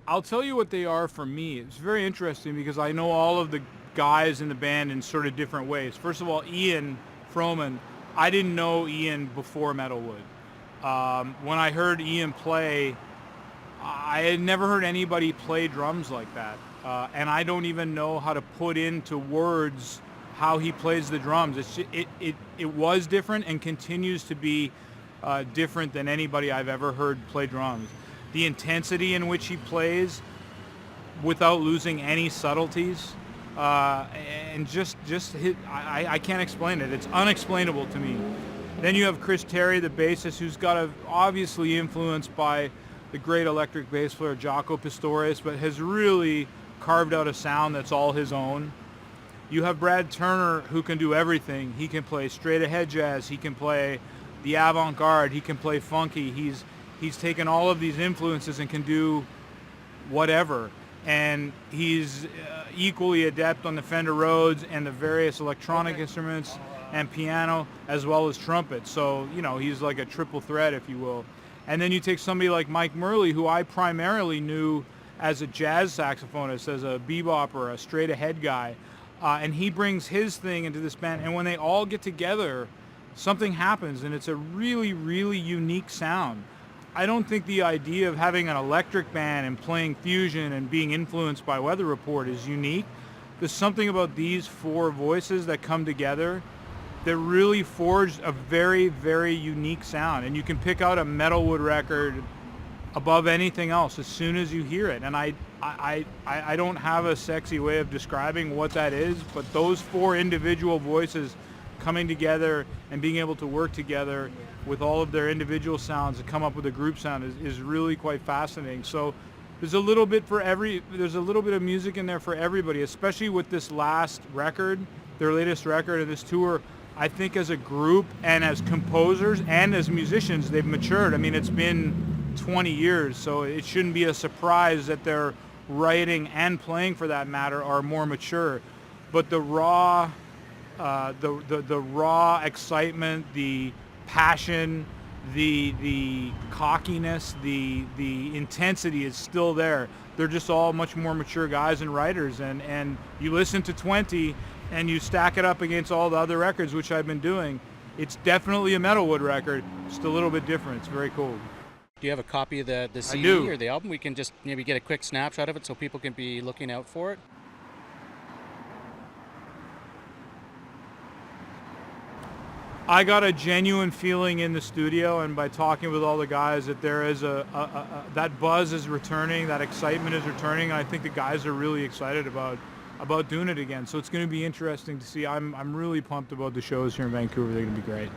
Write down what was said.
I'll tell you what they are for me. It's very interesting because I know all of the guys in the band in sort of different ways. First of all, Ian Froman, I didn't know Ian before Metalwood. When I heard Ian play, I had never heard anybody play drums like that. And I don't even know how to put into words how he plays the drums. It was different and continues to be different than anybody I've ever heard play drums. The intensity in which he plays without losing any subtleties, and just hit, I can't explain it. It's unexplainable to me. Then you have Chris Terry, the bassist, who's obviously influenced by the great electric bass player Jaco Pastorius, but has really carved out a sound that's all his own. You have Brad Turner, who can do everything. He can play straight ahead jazz. He can play the avant-garde. He can play funky. He's taken all of these influences and can do whatever. And he's equally adept on the Fender Rhodes and the various electronic instruments and piano, as well as trumpet. So, he's like a triple threat, if you will. And then you take somebody like Mike Murley, who I primarily knew as a jazz saxophonist, as a bebopper, a straight ahead guy. And he brings his thing into this band. And when they all get together, something happens, and it's a really, really unique sound. I don't think the idea of having an electric band and playing fusion and being influenced by Weather Report is unique. There's something about these four voices that come together that really forged a very, very unique sound. And you can pick out a Metalwood record above anything else as soon as you hear it. And I don't have a sexy way of describing what that is, but those four individual voices coming together and being able to work together with all of their individual sounds and come up with a group sound is really quite fascinating. So there's a little bit of music in there for everybody, especially with this last record, their latest record of this tour. I think as a group and as composers and as musicians, they've matured. I mean, it's been 20 years, so it shouldn't be a surprise that their writing and playing, for that matter, are more mature. But the raw excitement, the passion, the cockiness, the intensity is still there. They're just all much more mature guys and writers, and you listen to 20 and you stack it up against all the other records, which I've been doing. It's definitely a Metalwood record, just a little bit different. It's very cool. Do you have a copy of the CD I do. or the album? We can just maybe get a quick snapshot of it so people can be looking out for it. I got a genuine feeling in the studio, and by talking with all the guys, that there is that buzz is returning, that excitement is returning, and I think the guys are really excited about doing it again. So it's going to be interesting to see. I'm really pumped about the shows here in Vancouver. They're going to be great.